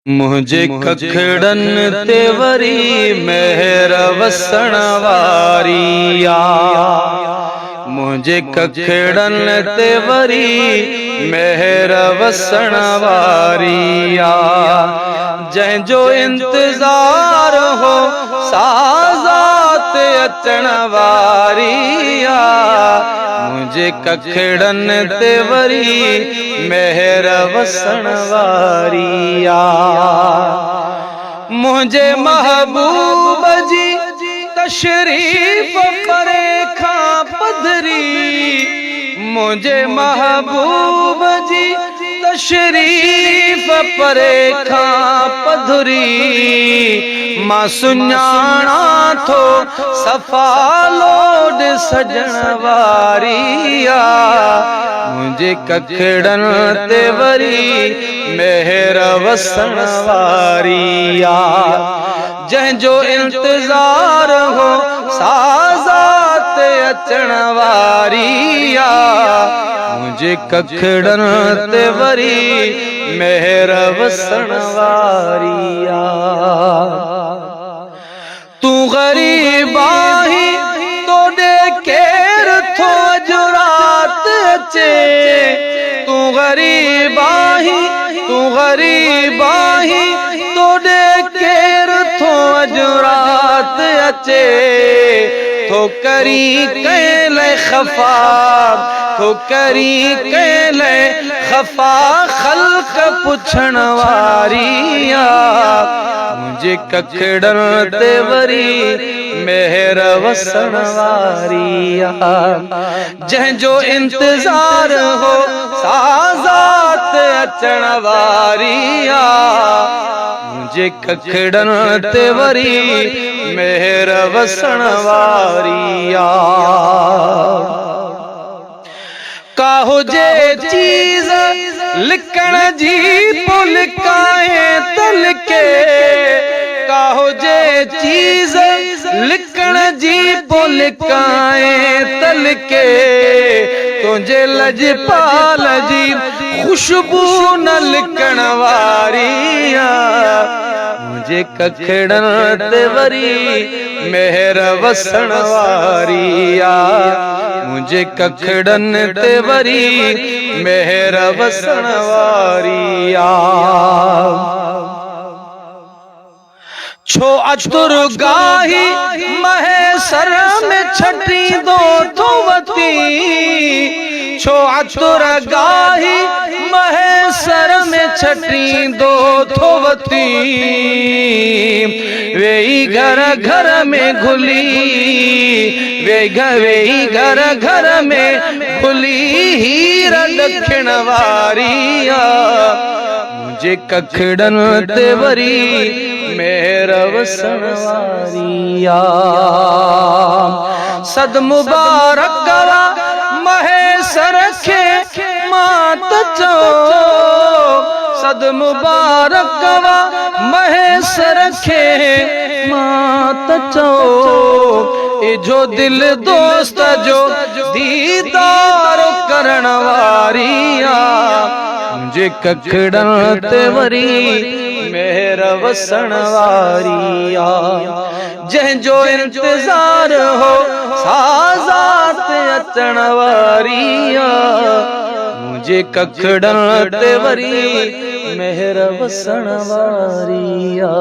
मुझे कखड़न ते वरी मेहर वसण वारिया। मुझे कखड़न ते वरी मेहर वसण वारिया। जंहिंजो इंतजार हो साज़ात अचण वारिया। मुझे कखड़न ते वरी मेहर वसण वारिया। मुझे महबूब जी तशरीफ परे खां पधरी। मुझे महबूब जी तशरीफ परे खां पधरी। मां सुञाणा थो सफ़ा लोड सजण वारिया। मुझे कखड़न ते वरी मेहर वसण वारिया। जंहिंजो इंतजार हो साज़ात अचण वारिया। मुझे कखड़न ते वरी मेहर वसण वारिया। तू गरीब आही तोड़े केर थो अॼु रात अचे। तू गरीब आही तोड़े केर थो अॼु रात अचे। थो करी कैल खफा थो करी कैल खफा खल्क पुछण वारिया। मुझे कखड़न ते वरी मेहर वसण वारिया। जंहिंजो इंतजार हो साज़ात अचण वारिया। मुझे कखड़न ते वरी मेहर वसण वारिया। काहो जे चीज लिखण जी पुलकाए तलके। काहो जे चीज लिखण जी पुलकाए तलके। तुझे लजपाल जी खुशबू न लिखण वारिया। मुझे कखड़न ते वरी मेहर वसण वारिया। मुझे कखड़न ते वरी मेहर वसण वारिया। छो अतुर गाही महेसर में छटी दो तो वती। छो अतुर गाही महेसर में छटी दो तो वती। वेई घर घर में घुली वेई घर घर में घुली हीर ॾखिण वारिया। मुझे कखड़न ते वरी मेहर वसण वारिया। सद मुबारक महेसर खे मात चो। सद मुबारक महेसर खे मात चो। इजो दिल दोस्त जो दीदार करण वारिया। मुझे कखड़न ते वरी मेहर वसण वारिया। जंहिंजो इंतजार हो साज़ात अचण वारिया। मुझे कखड़न ते वरी मेहर वसण वारिया।